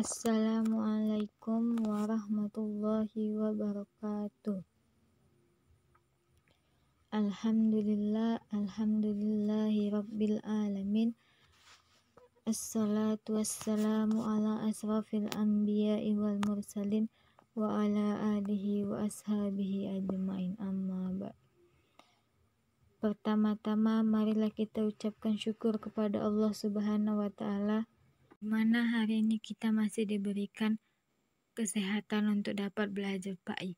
Assalamualaikum warahmatullahi wabarakatuh. Alhamdulillahi rabbil alamin. Assalatu wassalamu ala asrafil anbiya'i wal mursalin wa ala alihi wa ashabihi ajma'in, amma ba'd. Pertama-tama marilah kita ucapkan syukur kepada Allah Subhanahu wa ta'ala, mana hari ini kita masih diberikan kesehatan untuk dapat belajar PAI.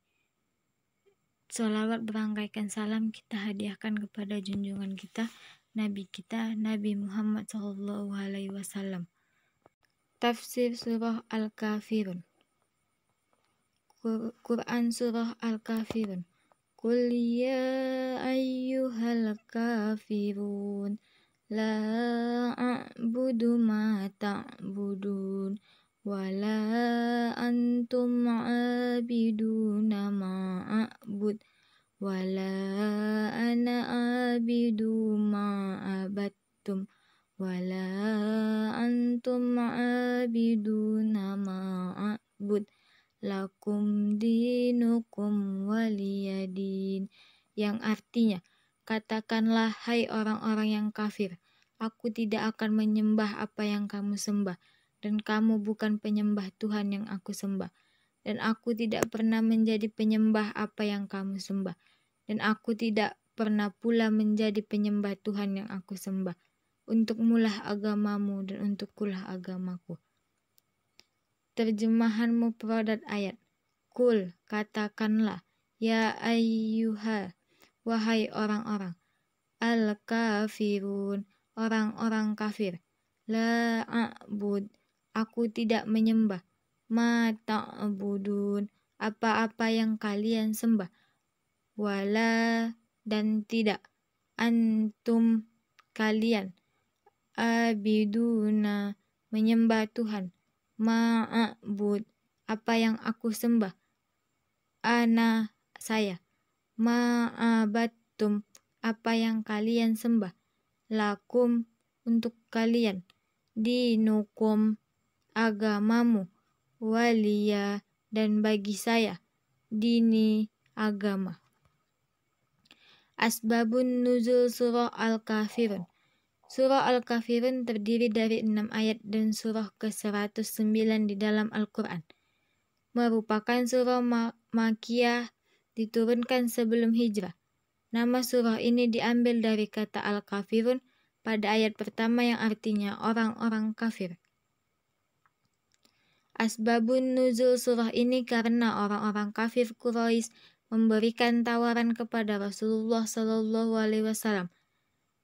Sholawat berangkaikan salam kita hadiahkan kepada junjungan kita, Nabi Muhammad SAW. Tafsir Surah Al-Kafirun. Quran Surah Al-Kafirun. Qul ya ayyuhal kafirun la a'budu ma ta'budun wala antum a'abiduna ma a'bud wala ana a'abidu ma abattum wala antum a'abiduna ma a'bud lakum dinukum waliyadin, yang artinya, katakanlah hai orang-orang yang kafir, aku tidak akan menyembah apa yang kamu sembah, dan kamu bukan penyembah Tuhan yang aku sembah, dan aku tidak pernah menjadi penyembah apa yang kamu sembah, dan aku tidak pernah pula menjadi penyembah Tuhan yang aku sembah. Untukmulah agamamu dan untukkulah agamaku. Terjemahan mufradat ayat. Kul, katakanlah, ya ayyuha, wahai orang-orang, al-kafirun, orang-orang kafir, la a'bud, aku tidak menyembah, ma ta'budun, apa-apa yang kalian sembah, wala, dan tidak, antum, kalian, abiduna, menyembah Tuhan, ma'abud, apa yang aku sembah, ana, saya, ma'abattum, apa yang kalian sembah, lakum, untuk kalian, dinukum, agamamu, waliya, dan bagi saya, dini, agama. Asbabun nuzul surah Al-Kafirun. Surah Al-Kafirun terdiri dari 6 ayat dan surah ke-109 di dalam Al-Quran. Merupakan surah Makkiyah, diturunkan sebelum hijrah. Nama surah ini diambil dari kata Al-Kafirun pada ayat pertama yang artinya orang-orang kafir. Asbabun nuzul surah ini karena orang-orang kafir Quraisy memberikan tawaran kepada Rasulullah SAW.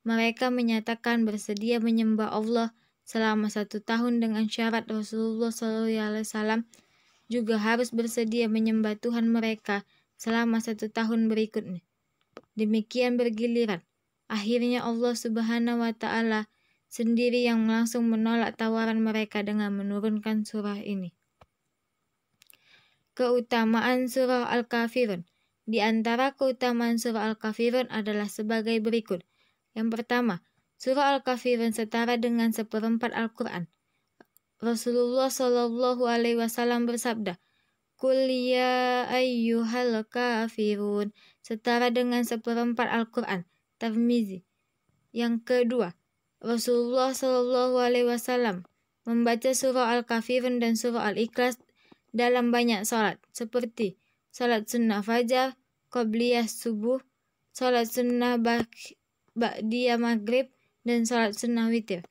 Mereka menyatakan bersedia menyembah Allah selama 1 tahun dengan syarat Rasulullah SAW juga harus bersedia menyembah Tuhan mereka selama 1 tahun berikutnya. Demikian bergiliran. Akhirnya Allah Subhanahu wa ta'ala sendiri yang langsung menolak tawaran mereka dengan menurunkan surah ini. Keutamaan surah Al-Kafirun. Di antara keutamaan surah Al-Kafirun adalah sebagai berikut. Yang pertama, surah Al-Kafirun setara dengan 1/4 Al-Quran. Rasulullah SAW bersabda, Qul ya ayyuhal kafirun, setara dengan 1/4 Al-Quran. Tirmizi. Yang kedua, Rasulullah SAW membaca surah Al-Kafirun dan surah Al-Ikhlas dalam banyak salat, seperti salat sunnah fajar, qabliyah subuh, salat sunnah ba'diyah maghrib, dan salat sunnah witir.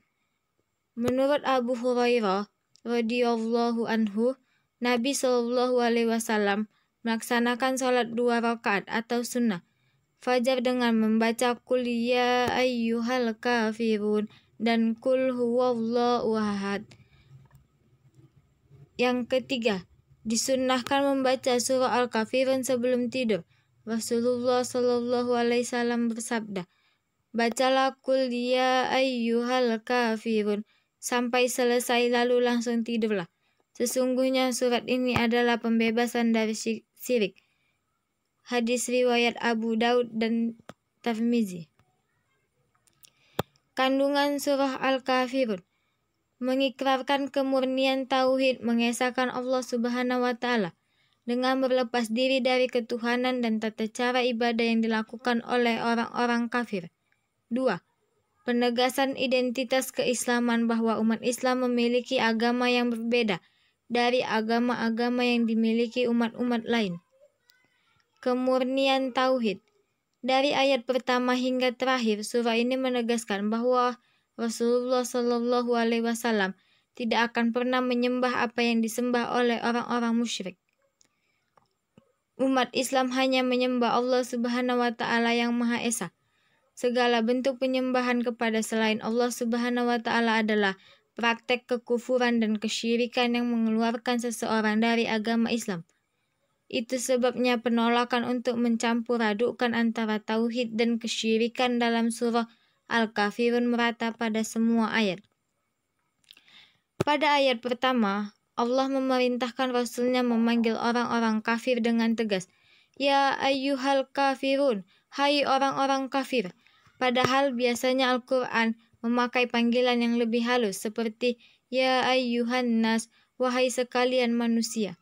Menurut Abu Hurairah radhiyallahu anhu, Nabi SAW melaksanakan salat 2 rakaat atau sunnah fajar dengan membaca Qul ya ayyuhal kafirun dan Qul huwallahu ahad. Yang ketiga, disunnahkan membaca surah Al-Kafirun sebelum tidur. Rasulullah SAW bersabda, bacalah Qul ya ayyuhal kafirun sampai selesai lalu langsung tidurlah. Sesungguhnya surat ini adalah pembebasan dari syirik. Hadis riwayat Abu Daud dan Tirmizi. Kandungan surah Al-Kafirun. mengikrarkan kemurnian tauhid, mengesahkan Allah Subhanahu wa taala dengan berlepas diri dari ketuhanan dan tata cara ibadah yang dilakukan oleh orang-orang kafir. 2. Penegasan identitas keislaman bahwa umat Islam memiliki agama yang berbeda dari agama-agama yang dimiliki umat-umat lain. Kemurnian tauhid. Dari ayat pertama hingga terakhir, surah ini menegaskan bahwa Rasulullah Shallallahu Alaihi Wasallam tidak akan pernah menyembah apa yang disembah oleh orang-orang musyrik. Umat Islam hanya menyembah Allah Subhanahu wa taala yang Maha Esa. Segala bentuk penyembahan kepada selain Allah Subhanahu wa taala adalah praktek kekufuran dan kesyirikan yang mengeluarkan seseorang dari agama Islam. Itu sebabnya penolakan untuk mencampur adukkan antara tauhid dan kesyirikan dalam surah Al-Kafirun merata pada semua ayat. Pada ayat pertama, Allah memerintahkan Rasulnya memanggil orang-orang kafir dengan tegas. Ya ayyuhal kafirun, hai orang-orang kafir. Padahal biasanya Al-Quran memakai panggilan yang lebih halus seperti ya ayyuhan nas, wahai sekalian manusia.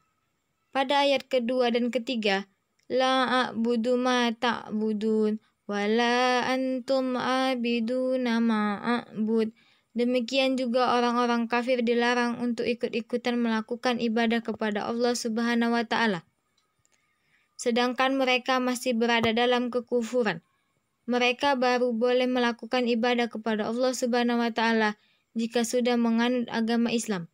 Pada ayat kedua dan ketiga, la a'budu ma ta'budun, wala antum abiduna ma a'bud. Demikian juga orang-orang kafir dilarang untuk ikut-ikutan melakukan ibadah kepada Allah Subhanahu wa taala. Sedangkan mereka masih berada dalam kekufuran. Mereka baru boleh melakukan ibadah kepada Allah Subhanahu wa taala jika sudah menganut agama Islam.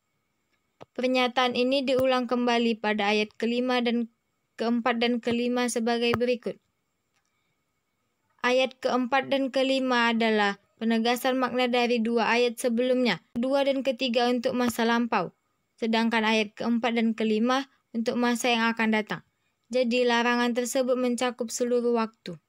Pernyataan ini diulang kembali pada ayat kelima dan keempat dan kelima sebagai berikut. Ayat keempat dan kelima adalah penegasan makna dari dua ayat sebelumnya, kedua dan ketiga untuk masa lampau, sedangkan ayat keempat dan kelima untuk masa yang akan datang. Jadi larangan tersebut mencakup seluruh waktu.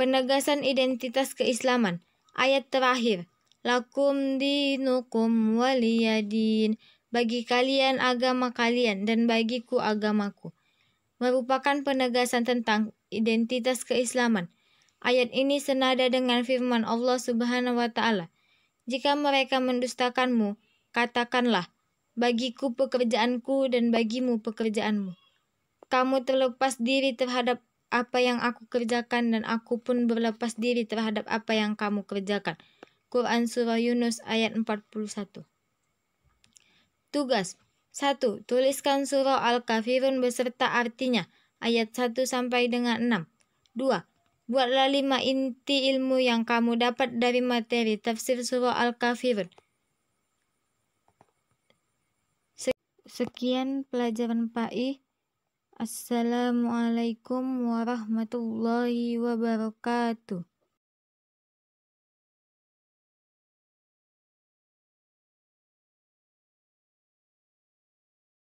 Penegasan identitas keislaman. Ayat terakhir. Lakum dinukum waliyadin. Bagi kalian agama kalian dan bagiku agamaku. Merupakan penegasan tentang identitas keislaman. Ayat ini senada dengan firman Allah Subhanahu wa taala. Jika mereka mendustakanmu, katakanlah, bagiku pekerjaanku dan bagimu pekerjaanmu. Kamu terlepas diri terhadap apa yang aku kerjakan dan aku pun berlepas diri terhadap apa yang kamu kerjakan. Quran Surah Yunus ayat 41. Tugas 1. Tuliskan surah Al-Kafirun beserta artinya ayat 1 sampai dengan 6. 2. Buatlah 5 inti ilmu yang kamu dapat dari materi tafsir surah Al-Kafirun. Sekian pelajaran PAI. Assalamualaikum warahmatullahi wabarakatuh.